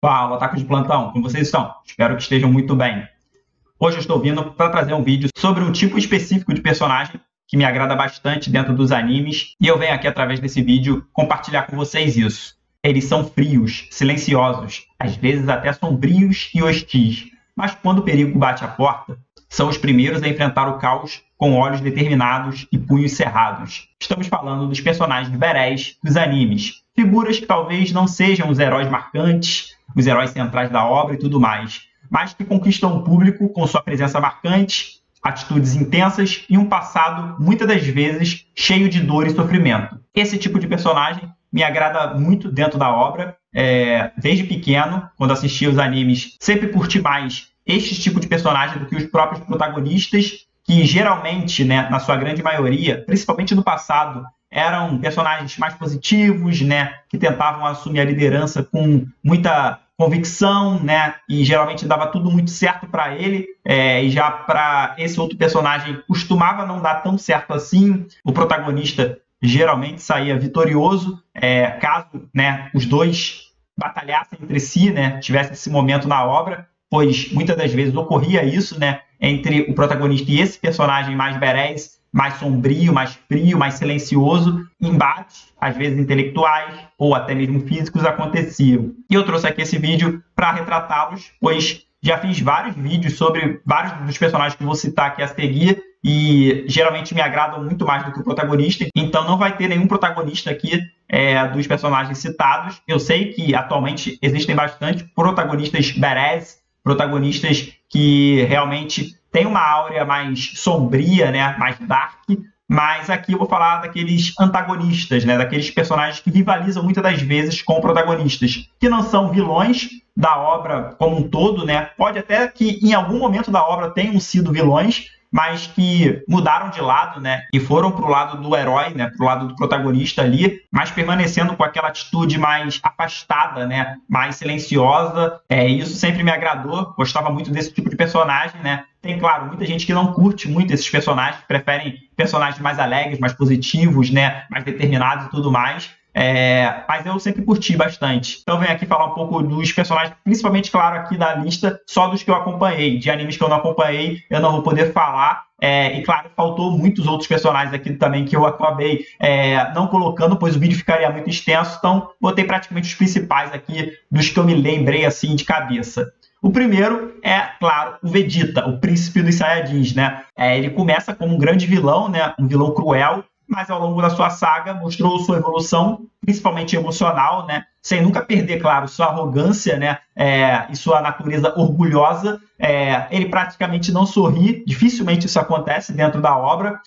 Fala, Taco de Plantão, como vocês estão? Espero que estejam muito bem. Hoje eu estou vindo para trazer um vídeo sobre um tipo específico de personagem que me agrada bastante dentro dos animes, e eu venho aqui através desse vídeo compartilhar com vocês isso. Eles são frios, silenciosos, às vezes até sombrios e hostis, mas quando o perigo bate à porta, são os primeiros a enfrentar o caos com olhos determinados e punhos cerrados. Estamos falando dos personagens berés dos animes, figuras que talvez não sejam os heróis marcantes, os heróis centrais da obra e tudo mais, mas que conquistam o público com sua presença marcante, atitudes intensas e um passado, muitas das vezes, cheio de dor e sofrimento. Esse tipo de personagem me agrada muito dentro da obra. Desde pequeno, quando assistia os animes, sempre curti mais este tipo de personagem do que os próprios protagonistas, que geralmente, né, na sua grande maioria, principalmente no passado, eram personagens mais positivos, né, que tentavam assumir a liderança com muita convicção, né, e geralmente dava tudo muito certo para ele, e já para esse outro personagem costumava não dar tão certo assim. O protagonista geralmente saía vitorioso, caso, né, os dois batalhassem entre si, né, tivesse esse momento na obra, pois muitas das vezes ocorria isso, né, entre o protagonista e esse personagem mais berés, mais sombrio, mais frio, mais silencioso, embates, às vezes intelectuais ou até mesmo físicos, aconteciam. E eu trouxe aqui esse vídeo para retratá-los, pois já fiz vários vídeos sobre vários dos personagens que vou citar aqui a seguir, e geralmente me agradam muito mais do que o protagonista, então não vai ter nenhum protagonista aqui dos personagens citados. Eu sei que atualmente existem bastante protagonistas berés, protagonistas que realmente têm uma áurea mais sombria, né, mais dark, mas aqui eu vou falar daqueles antagonistas, né, daqueles personagens que rivalizam muitas das vezes com protagonistas, que não são vilões da obra como um todo, né? Pode até que em algum momento da obra tenham sido vilões, mas que mudaram de lado, né, e foram para o lado do herói, né, para o lado do protagonista ali, mas permanecendo com aquela atitude mais afastada, né, mais silenciosa. Isso sempre me agradou, gostava muito desse tipo de personagem, né. Tem, claro, muita gente que não curte muito esses personagens, preferem personagens mais alegres, mais positivos, né, mais determinados e tudo mais. Mas eu sempre curti bastante. Então venho aqui falar um pouco dos personagens, principalmente, claro, aqui da lista, só dos que eu acompanhei. De animes que eu não acompanhei, eu não vou poder falar. E claro, faltou muitos outros personagens aqui também que eu acabei não colocando, pois o vídeo ficaria muito extenso. Então botei praticamente os principais aqui, dos que eu me lembrei assim de cabeça. O primeiro é, claro, o Vegeta, o príncipe dos Saiyajins, né? Ele começa como um grande vilão, né? Um vilão cruel, mas ao longo da sua saga mostrou sua evolução, principalmente emocional, né? Sem nunca perder, claro, sua arrogância, né? E sua natureza orgulhosa. Ele praticamente não sorri, dificilmente isso acontece dentro da obra,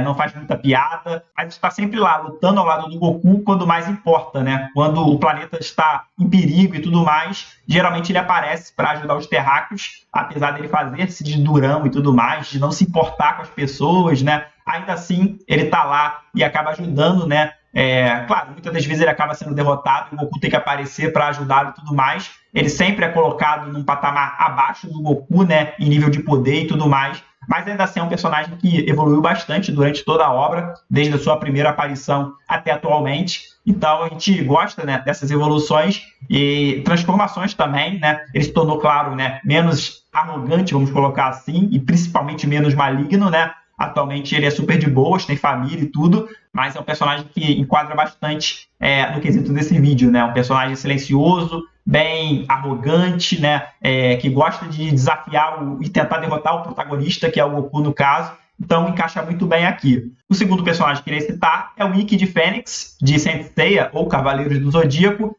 não faz muita piada, mas está sempre lá, lutando ao lado do Goku quando mais importa, né? Quando o planeta está em perigo e tudo mais, geralmente ele aparece para ajudar os terráqueos, apesar dele fazer-se de durão e tudo mais, de não se importar com as pessoas, né? Ainda assim, ele está lá e acaba ajudando, né? Claro, muitas das vezes ele acaba sendo derrotado e o Goku tem que aparecer para ajudá-lo e tudo mais. Ele sempre é colocado num patamar abaixo do Goku, né, em nível de poder e tudo mais, mas ainda assim é um personagem que evoluiu bastante durante toda a obra, desde a sua primeira aparição até atualmente. Então a gente gosta, né, dessas evoluções e transformações também, né? Ele se tornou, claro, né, menos arrogante, vamos colocar assim, e principalmente menos maligno, né? Atualmente ele é super de boas, tem família e tudo, mas é um personagem que enquadra bastante no quesito desse vídeo, né? Um personagem silencioso, bem arrogante, né? Que gosta de desafiar e tentar derrotar o protagonista, que é o Goku no caso. Então encaixa muito bem aqui. O segundo personagem que eu queria citar é o Ikki de Fênix, de Saint Seiya, ou Cavaleiros do Zodíaco.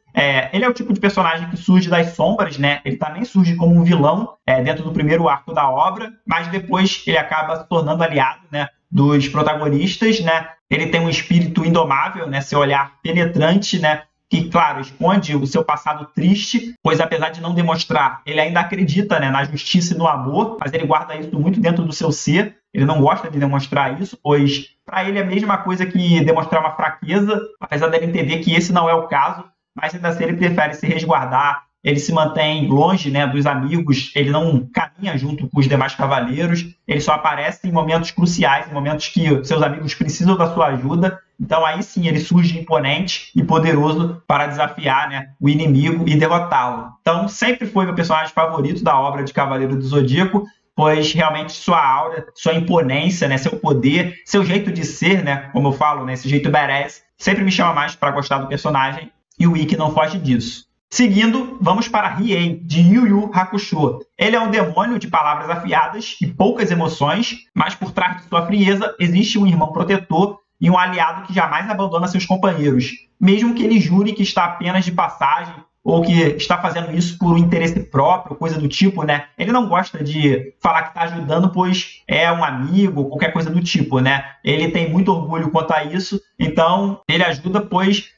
Ele é o tipo de personagem que surge das sombras, né? Ele também surge como um vilão dentro do primeiro arco da obra, mas depois ele acaba se tornando aliado, né, dos protagonistas, né? Ele tem um espírito indomável, né? Seu olhar penetrante, né? Que, claro, esconde o seu passado triste, pois apesar de não demonstrar, ele ainda acredita, né, na justiça e no amor, mas ele guarda isso muito dentro do seu ser. Ele não gosta de demonstrar isso, pois para ele é a mesma coisa que demonstrar uma fraqueza, apesar dele entender que esse não é o caso, mas ainda assim ele prefere se resguardar, ele se mantém longe, né, dos amigos, ele não caminha junto com os demais cavaleiros, ele só aparece em momentos cruciais, em momentos que seus amigos precisam da sua ajuda. Então aí sim ele surge imponente e poderoso para desafiar, né, o inimigo e derrotá-lo. Então sempre foi meu personagem favorito da obra de Cavaleiro do Zodíaco, pois realmente sua aura, sua imponência, né, seu poder, seu jeito de ser, né, como eu falo, né, esse jeito badass, sempre me chama mais para gostar do personagem, e o Ikki não foge disso. Seguindo, vamos para Riei, de Yu Yu Hakusho. Ele é um demônio de palavras afiadas e poucas emoções, mas por trás de sua frieza existe um irmão protetor e um aliado que jamais abandona seus companheiros, mesmo que ele jure que está apenas de passagem ou que está fazendo isso por um interesse próprio, coisa do tipo, né? Ele não gosta de falar que está ajudando, pois é um amigo, qualquer coisa do tipo, né? Ele tem muito orgulho quanto a isso, então ele ajuda, pois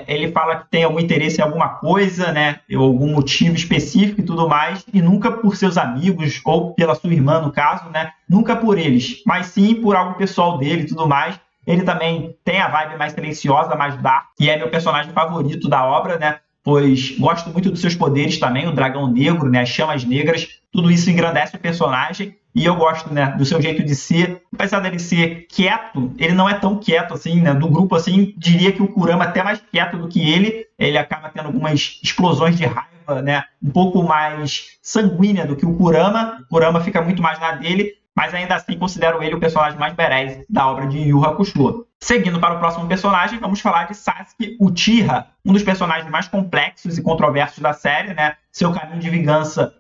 ele fala que tem algum interesse em alguma coisa, né, ou algum motivo específico e tudo mais, e nunca por seus amigos ou pela sua irmã, no caso, né, nunca por eles, mas sim por algo pessoal dele e tudo mais. Ele também tem a vibe mais silenciosa, mais dark, e é meu personagem favorito da obra, né, pois gosto muito dos seus poderes também, o dragão negro, né, as chamas negras, tudo isso engrandece o personagem. E eu gosto, né, do seu jeito de ser. Apesar dele ser quieto, ele não é tão quieto assim, né? Do grupo, assim, diria que o Kurama é até mais quieto do que ele. Ele acaba tendo algumas explosões de raiva, né? Um pouco mais sanguínea do que o Kurama. O Kurama fica muito mais na dele, mas ainda assim considero ele o personagem mais badass da obra de Yu Yu Hakusho. Seguindo para o próximo personagem, vamos falar de Sasuke Uchiha, um dos personagens mais complexos e controversos da série, né? Seu caminho de vingança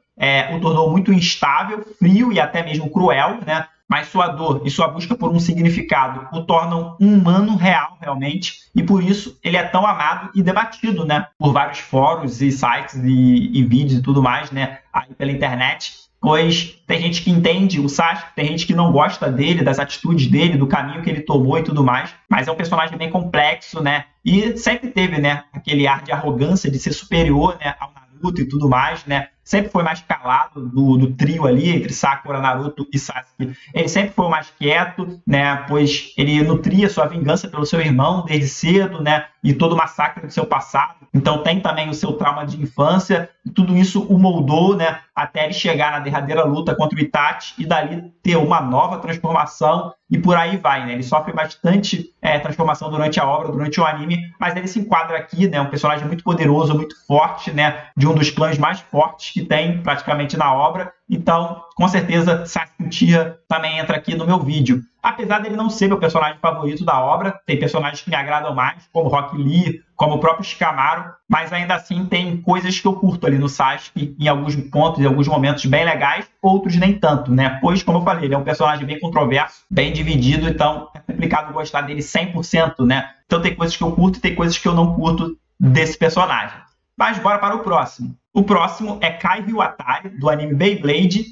o tornou muito instável, frio e até mesmo cruel, né? Mas sua dor e sua busca por um significado o tornam um humano real, realmente, e por isso ele é tão amado e debatido, né? Por vários fóruns e sites e vídeos e tudo mais, né? Aí pela internet, pois tem gente que entende o Sasuke, tem gente que não gosta dele, das atitudes dele, do caminho que ele tomou e tudo mais, mas é um personagem bem complexo, né? E sempre teve, né, aquele ar de arrogância, de ser superior, né, ao Naruto e tudo mais, né? Sempre foi mais calado do trio ali, entre Sakura, Naruto e Sasuke. Ele sempre foi o mais quieto, né? Pois ele nutria sua vingança pelo seu irmão desde cedo, né? E todo o massacre do seu passado. Então tem também o seu trauma de infância. E tudo isso o moldou, né? Até ele chegar na derradeira luta contra o Itachi e dali ter uma nova transformação. E por aí vai, né? Ele sofre bastante transformação durante a obra, durante o anime, mas ele se enquadra aqui, né? Um personagem muito poderoso, muito forte, né? De um dos clãs mais fortes que tem praticamente na obra. Então, com certeza, Sasuke Uchiha também entra aqui no meu vídeo. Apesar dele não ser meu personagem favorito da obra, tem personagens que me agradam mais, como Rock Lee, como o próprio Shikamaru, mas ainda assim tem coisas que eu curto ali no Sasuke, em alguns pontos, em alguns momentos bem legais, outros nem tanto, né? Pois, como eu falei, ele é um personagem bem controverso, bem dividido, então é complicado gostar dele 100%, né? Então tem coisas que eu curto e tem coisas que eu não curto desse personagem. Mas bora para o próximo. O próximo é Kai Ryuatari, do anime Beyblade.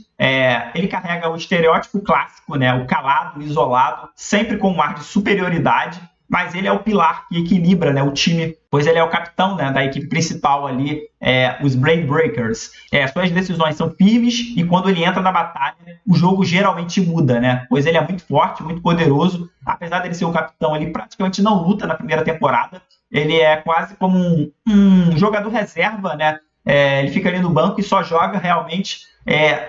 Ele carrega o estereótipo clássico, né? O calado, o isolado, sempre com um ar de superioridade, mas ele é o pilar que equilibra, né, o time, pois ele é o capitão, né, da equipe principal ali, os Blade Breakers. Suas decisões são firmes e quando ele entra na batalha, o jogo geralmente muda, né? Pois ele é muito forte, muito poderoso. Apesar dele ser o capitão, ele praticamente não luta na primeira temporada. Ele é quase como um jogador reserva, né? Ele fica ali no banco e só joga realmente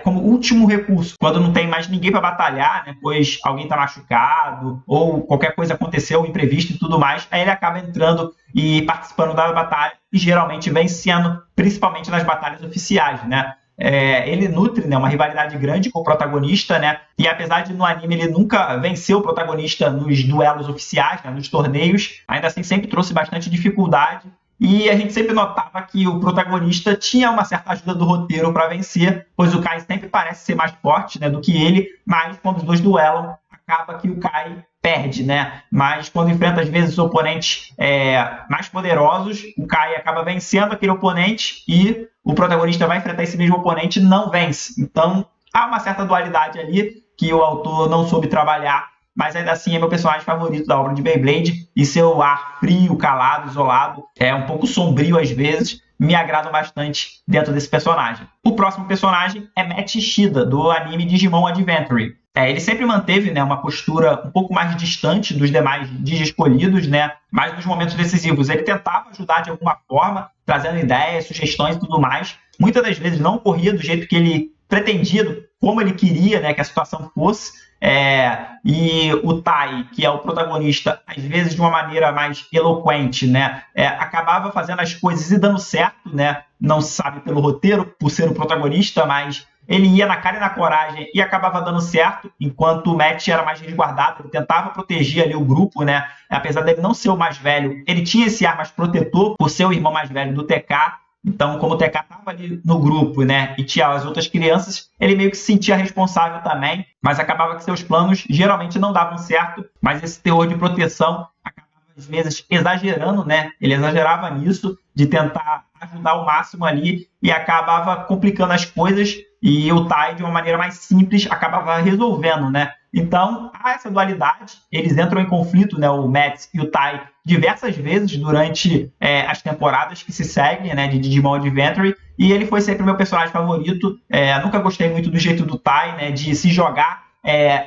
como último recurso, quando não tem mais ninguém para batalhar, né, pois alguém está machucado ou qualquer coisa aconteceu, imprevisto e tudo mais, aí ele acaba entrando e participando da batalha e geralmente vencendo, principalmente nas batalhas oficiais, né? Ele nutre, né, uma rivalidade grande com o protagonista, né? E apesar de no anime ele nunca venceu o protagonista nos duelos oficiais, né, nos torneios, ainda assim sempre trouxe bastante dificuldade. E a gente sempre notava que o protagonista tinha uma certa ajuda do roteiro para vencer, pois o Kai sempre parece ser mais forte, né, do que ele, mas quando os dois duelam, acaba que o Kai perde, né? Mas quando enfrenta, às vezes, oponentes mais poderosos, o Kai acaba vencendo aquele oponente e o protagonista vai enfrentar esse mesmo oponente e não vence. Então, há uma certa dualidade ali que o autor não soube trabalhar, mas ainda assim é meu personagem favorito da obra de Beyblade, e seu ar frio, calado, isolado, um pouco sombrio às vezes, me agradam bastante dentro desse personagem. O próximo personagem é Matt Shida, do anime Digimon Adventure. Ele sempre manteve, né, uma postura um pouco mais distante dos demais Digi escolhidos, né, mas nos momentos decisivos ele tentava ajudar de alguma forma, trazendo ideias, sugestões e tudo mais. Muitas das vezes não ocorria do jeito que ele pretendia, como ele queria, né, que a situação fosse. E o Tai, que é o protagonista, às vezes de uma maneira mais eloquente, né, acabava fazendo as coisas e dando certo, né, não se sabe pelo roteiro, por ser o protagonista, mas ele ia na cara e na coragem e acabava dando certo, enquanto o Matt era mais resguardado, ele tentava proteger ali o grupo, né, apesar dele não ser o mais velho, ele tinha esse ar mais protetor por ser o irmão mais velho do TK. Então, como o TK estava ali no grupo, né, e tinha as outras crianças, ele meio que se sentia responsável também, mas acabava que seus planos geralmente não davam certo, mas esse teor de proteção acabava, às vezes, exagerando, né, ele exagerava nisso, de tentar ajudar ao máximo ali, e acabava complicando as coisas, e o Tai, de uma maneira mais simples, acabava resolvendo, né. Então, há essa dualidade, eles entram em conflito, né, o Matt e o Tai, diversas vezes durante as temporadas que se seguem, né, de Digimon Adventure, e ele foi sempre meu personagem favorito. Nunca gostei muito do jeito do Tai, né, de se jogar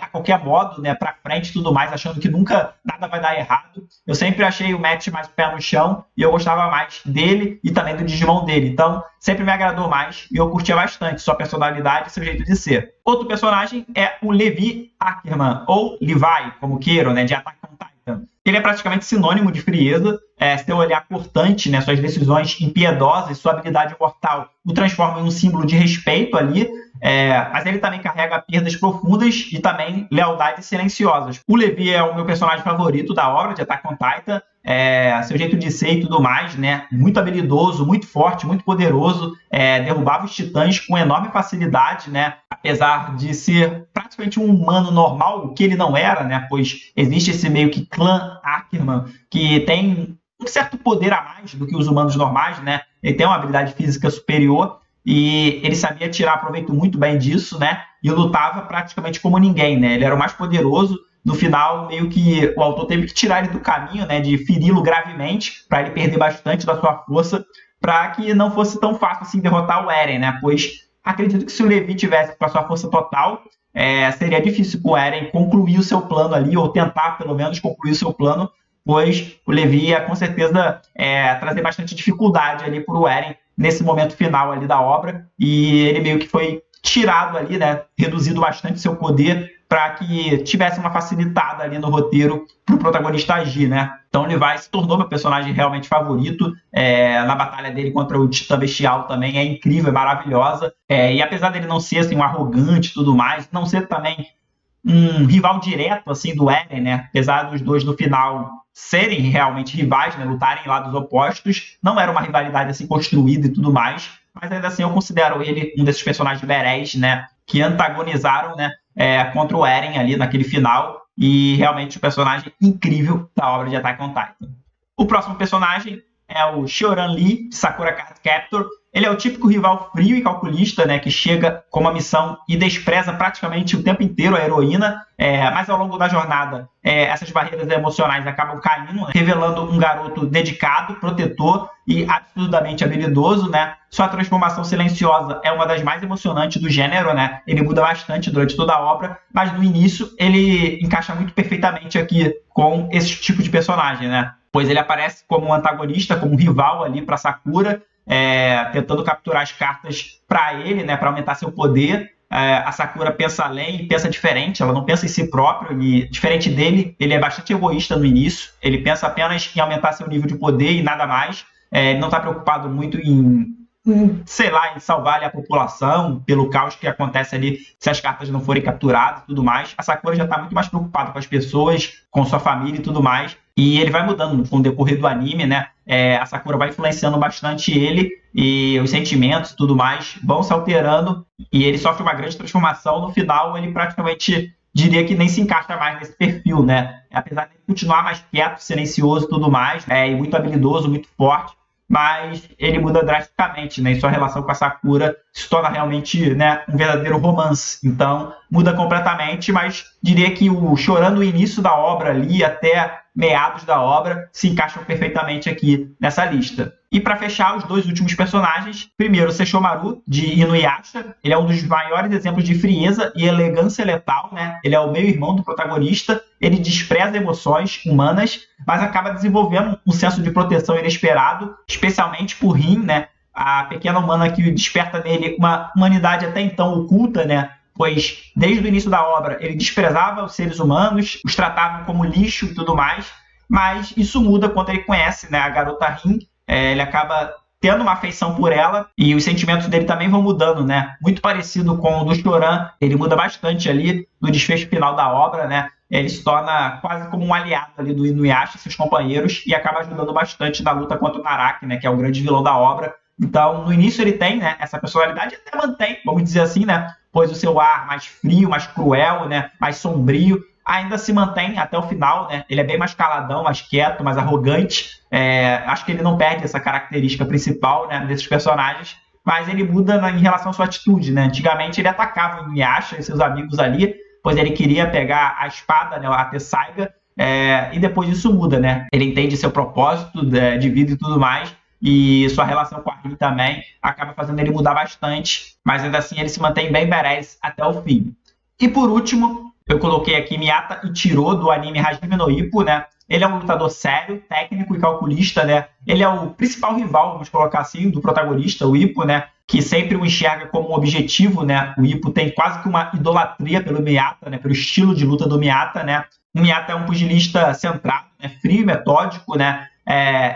a qualquer modo, né, para frente e tudo mais, achando que nunca nada vai dar errado. Eu sempre achei o Matt mais pé no chão e eu gostava mais dele e também do Digimon dele. Então, sempre me agradou mais e eu curtia bastante sua personalidade e seu jeito de ser. Outro personagem é o Levi Ackerman, ou Levi, como queiram, né, de Attack on Titan. Ele é praticamente sinônimo de frieza, seu olhar cortante, né, suas decisões impiedosas, sua habilidade mortal o transforma em um símbolo de respeito ali, mas ele também carrega perdas profundas e também lealdades silenciosas. O Levi é o meu personagem favorito da obra de Attack on Titan, seu jeito de ser e tudo mais, né, muito habilidoso, muito forte, muito poderoso, derrubava os titãs com enorme facilidade, né, apesar de ser praticamente um humano normal, o que ele não era, né, pois existe esse meio que clã Ackerman, que tem um certo poder a mais do que os humanos normais, né, ele tem uma habilidade física superior, e ele sabia tirar proveito muito bem disso, né, e lutava praticamente como ninguém, né, ele era o mais poderoso. No final, meio que o autor teve que tirar ele do caminho, né, de feri-lo gravemente, para ele perder bastante da sua força, para que não fosse tão fácil assim derrotar o Eren, né, pois acredito que se o Levi tivesse com a sua força total, seria difícil para o Eren concluir o seu plano ali, ou tentar pelo menos concluir o seu plano, pois o Levi ia com certeza trazer bastante dificuldade ali para o Eren nesse momento final ali da obra, e ele meio que foi tirado ali, né, reduzido bastante seu poder para que tivesse uma facilitada ali no roteiro para o protagonista agir, né? Então o Levi se tornou meu personagem realmente favorito, na batalha dele contra o Titã Bestial também é incrível, é maravilhosa, e apesar dele não ser assim, um arrogante e tudo mais, não ser também um rival direto assim do Eren, né? Apesar dos dois no final serem realmente rivais, né? Lutarem em lados opostos, não era uma rivalidade assim construída e tudo mais, mas ainda assim eu considero ele um desses personagens berés, né? Que antagonizaram, né? Contra o Eren ali naquele final, e realmente um personagem incrível da obra de Attack on Titan. O próximo personagem é o Xiaoran Lee, de Sakura Card Captor. Ele é o típico rival frio e calculista, né, que chega com uma missão e despreza praticamente o tempo inteiro a heroína, mas ao longo da jornada essas barreiras emocionais acabam caindo, né, revelando um garoto dedicado, protetor e absurdamente habilidoso, né? Sua transformação silenciosa é uma das mais emocionantes do gênero, né? Ele muda bastante durante toda a obra, mas no início ele encaixa muito perfeitamente aqui com esse tipo de personagem, né? Pois ele aparece como um antagonista, como um rival ali para Sakura, tentando capturar as cartas para ele, né, para aumentar seu poder. A Sakura pensa além e pensa diferente, ela não pensa em si própria, e diferente dele, ele é bastante egoísta no início, ele pensa apenas em aumentar seu nível de poder e nada mais. Ele não está preocupado muito em salvar ali a população pelo caos que acontece ali se as cartas não forem capturadas e tudo mais. A Sakura já está muito mais preocupada com as pessoas, com sua família e tudo mais, e ele vai mudando com o decorrer do anime, né? A Sakura vai influenciando bastante ele, e os sentimentos e tudo mais vão se alterando, e ele sofre uma grande transformação. No final, ele praticamente diria que nem se encaixa mais nesse perfil, né? Apesar de continuar mais quieto, silencioso e tudo mais, e muito habilidoso, muito forte, mas ele muda drasticamente, né? E sua relação com a Sakura se torna realmente, né, um verdadeiro romance. Então, muda completamente, mas diria que o chorando o início da obra ali até meados da obra se encaixam perfeitamente aqui nessa lista. E para fechar, os dois últimos personagens, primeiro o Sesshomaru, de Inuyasha. Ele é um dos maiores exemplos de frieza e elegância letal, né? Ele é o meio-irmão do protagonista, ele despreza emoções humanas, mas acaba desenvolvendo um senso de proteção inesperado, especialmente por Rin, né? A pequena humana que desperta nele uma humanidade até então oculta, né? Pois desde o início da obra ele desprezava os seres humanos, os tratava como lixo e tudo mais, mas isso muda quando ele conhece, né, a garota Rin. Ele acaba tendo uma afeição por ela e os sentimentos dele também vão mudando, né? Muito parecido com o do Choran, ele muda bastante ali no desfecho final da obra, né? Ele se torna quase como um aliado ali do Inuyasha e seus companheiros e acaba ajudando bastante na luta contra o Naraki, né, que é o grande vilão da obra. Então, no início ele tem, né, essa personalidade, até mantém, vamos dizer assim, né, pois o seu ar mais frio, mais cruel, né, mais sombrio, ainda se mantém até o final, né? Ele é bem mais caladão, mais quieto, mais arrogante. Acho que ele não perde essa característica principal, né, desses personagens, mas ele muda em relação à sua atitude, né? Antigamente ele atacava o Inuyasha e seus amigos ali, pois ele queria pegar a espada, né, a Tessaiga, e depois isso muda, né? Ele entende seu propósito de vida e tudo mais, e sua relação com a Rin também acaba fazendo ele mudar bastante, mas ainda assim ele se mantém bem badass até o fim. E por último, eu coloquei aqui Miyata Ichiro, do anime Hajime no Ippo, né? Ele é um lutador sério, técnico e calculista, né? Ele é o principal rival, vamos colocar assim, do protagonista, o Ippo, né? Que sempre o enxerga como um objetivo, né? O Ippo tem quase que uma idolatria pelo Miyata, né? Pelo estilo de luta do Miyata, né? O Miyata é um pugilista centrado, né? Frio e metódico, né?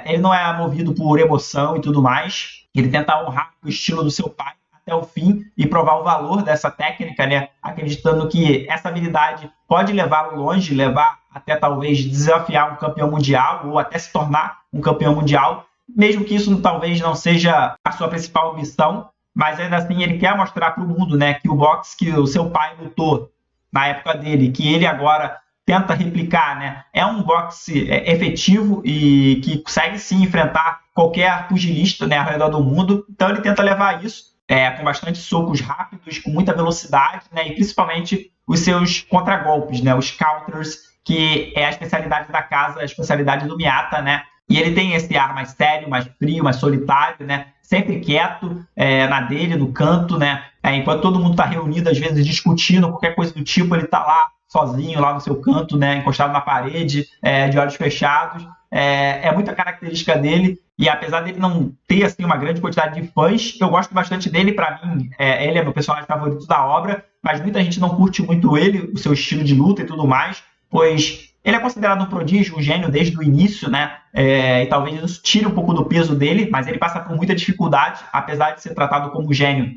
Ele não é movido por emoção e tudo mais. Ele tenta honrar o estilo do seu pai até o fim e provar o valor dessa técnica, né? Acreditando que essa habilidade pode levá-lo longe, levar até talvez desafiar um campeão mundial ou até se tornar um campeão mundial, mesmo que isso talvez não seja a sua principal missão, mas ainda assim ele quer mostrar para o mundo, né, que o boxe que o seu pai lutou na época dele, que ele agora tenta replicar, né, é um boxe efetivo e que consegue sim enfrentar qualquer pugilista, né, ao redor do mundo. Então ele tenta levar isso com bastante socos rápidos, com muita velocidade, né, e principalmente os seus contragolpes, né, os counters, que é a especialidade da casa, a especialidade do Miyata, né? E ele tem esse ar mais sério, mais frio, mais solitário, né? Sempre quieto, na dele, no canto, né? Enquanto todo mundo está reunido, às vezes discutindo qualquer coisa do tipo, ele está lá sozinho, lá no seu canto, né? Encostado na parede, de olhos fechados. É muita característica dele. E apesar dele não ter assim, uma grande quantidade de fãs, eu gosto bastante dele. Para mim, ele é meu personagem favorito da obra, mas muita gente não curte muito ele, o seu estilo de luta e tudo mais, pois ele é considerado um prodígio, um gênio desde o início, né? E talvez isso tire um pouco do peso dele, mas ele passa por muita dificuldade, apesar de ser tratado como gênio.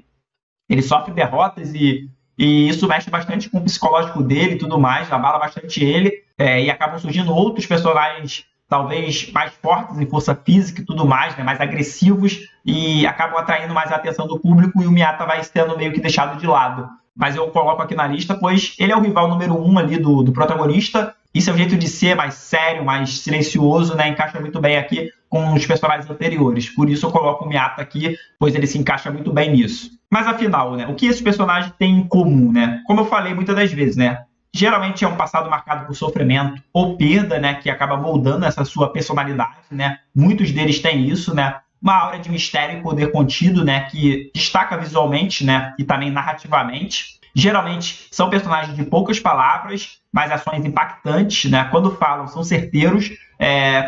Ele sofre derrotas e isso mexe bastante com o psicológico dele e tudo mais, abala bastante ele, e acabam surgindo outros personagens talvez mais fortes em força física e tudo mais, né? Mais agressivos, e acabam atraindo mais a atenção do público, e o Miyata vai sendo meio que deixado de lado. Mas eu coloco aqui na lista, pois ele é o rival número 1 ali do protagonista, e seu jeito de ser mais sério, mais silencioso, né, encaixa muito bem aqui com os personagens anteriores. Por isso eu coloco o Miyata aqui, pois ele se encaixa muito bem nisso. Mas afinal, né, o que esses personagens têm em comum, né? Como eu falei muitas das vezes, né? Geralmente é um passado marcado por sofrimento ou perda, né, que acaba moldando essa sua personalidade, né? Muitos deles têm isso, né? Uma aura de mistério e poder contido, né, que destaca visualmente, né, e também narrativamente. Geralmente são personagens de poucas palavras, mas ações impactantes, né? Quando falam, são certeiros.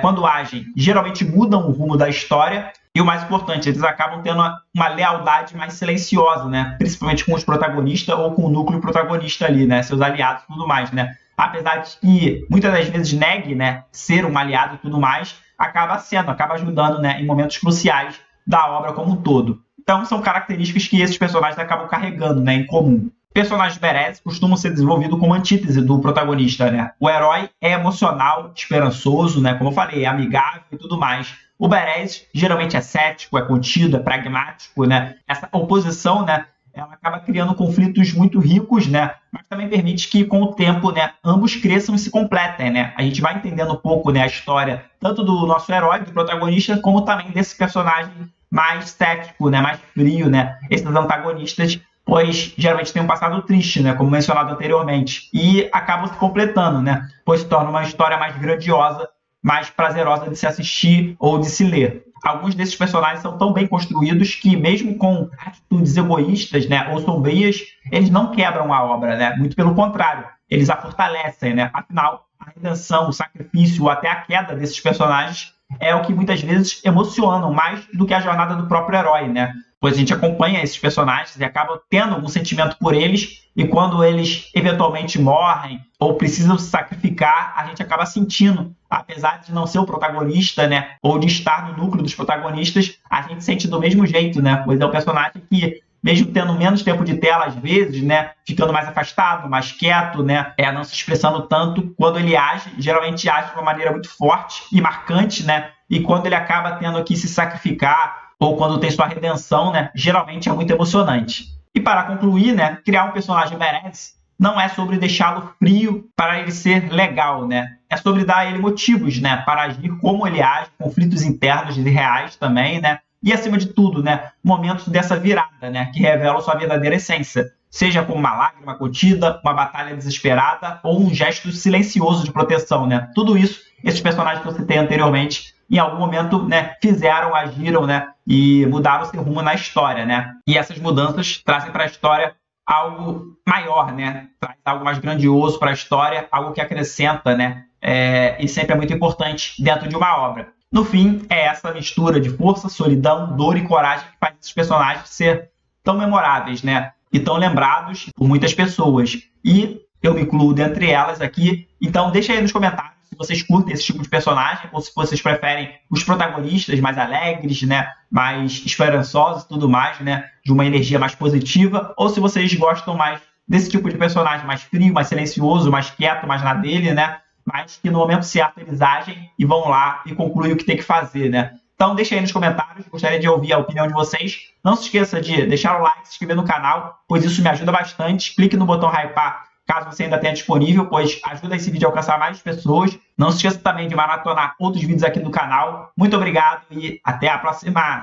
Quando agem, geralmente mudam o rumo da história. E o mais importante, eles acabam tendo uma lealdade mais silenciosa, né? Principalmente com os protagonistas ou com o núcleo protagonista ali, né? Seus aliados e tudo mais, né? Apesar de que muitas das vezes negue, né, ser um aliado e tudo mais, acaba ajudando, né, em momentos cruciais da obra como um todo. Então são características que esses personagens acabam carregando, né, em comum. Personagens badass costumam ser desenvolvidos como antítese do protagonista, né? O herói é emocional, esperançoso, né? Como eu falei, é amigável e tudo mais. O badass geralmente é cético, é contido, é pragmático, né? Essa oposição, né, ela acaba criando conflitos muito ricos, né? Mas também permite que, com o tempo, né, ambos cresçam e se completem, né? A gente vai entendendo um pouco, né, a história tanto do nosso herói, do protagonista, como também desse personagem mais cético, né, mais frio, né? Esses antagonistas pois geralmente tem um passado triste, né, como mencionado anteriormente, e acabam se completando, né, pois se torna uma história mais grandiosa, mais prazerosa de se assistir ou de se ler. Alguns desses personagens são tão bem construídos que, mesmo com atitudes egoístas, né, ou sombrias, eles não quebram a obra, né, muito pelo contrário, eles a fortalecem, né, afinal, a redenção, o sacrifício ou até a queda desses personagens é o que muitas vezes emocionam mais do que a jornada do próprio herói, né? Pois a gente acompanha esses personagens e acaba tendo algum sentimento por eles, e quando eles eventualmente morrem ou precisam se sacrificar, a gente acaba sentindo, apesar de não ser o protagonista, né, ou de estar no núcleo dos protagonistas, a gente sente do mesmo jeito, né? Pois é um personagem que, mesmo tendo menos tempo de tela às vezes, né, ficando mais afastado, mais quieto, né, não se expressando tanto, quando ele age, geralmente age de uma maneira muito forte e marcante, né, e quando ele acaba tendo que se sacrificar ou quando tem sua redenção, né, geralmente é muito emocionante. E para concluir, né, criar um personagem badass não é sobre deixá-lo frio para ele ser legal, né? É sobre dar a ele motivos, né, para agir como ele age, conflitos internos e reais também, né? E, acima de tudo, né, momentos dessa virada, né, que revelam sua verdadeira essência, seja como uma lágrima contida, uma batalha desesperada ou um gesto silencioso de proteção, né? Tudo isso, esses personagens que eu citei anteriormente, em algum momento, né, fizeram, agiram, né, e mudaram seu rumo na história, né? E essas mudanças trazem para a história algo maior, né? Traz algo mais grandioso para a história, algo que acrescenta, né? E sempre é muito importante dentro de uma obra. No fim, é essa mistura de força, solidão, dor e coragem que faz esses personagens ser tão memoráveis, né? E tão lembrados por muitas pessoas. E eu me incluo dentre elas aqui. Então, deixa aí nos comentários se vocês curtem esse tipo de personagem ou se vocês preferem os protagonistas mais alegres, né? Mais esperançosos e tudo mais, né? De uma energia mais positiva. Ou se vocês gostam mais desse tipo de personagem mais frio, mais silencioso, mais quieto, mais na dele, né? Mas que no momento certo eles agem e vão lá e concluem o que tem que fazer, né? Então deixa aí nos comentários, gostaria de ouvir a opinião de vocês. Não se esqueça de deixar o like, se inscrever no canal, pois isso me ajuda bastante. Clique no botão hypar caso você ainda tenha disponível, pois ajuda esse vídeo a alcançar mais pessoas. Não se esqueça também de maratonar outros vídeos aqui do canal. Muito obrigado e até a próxima!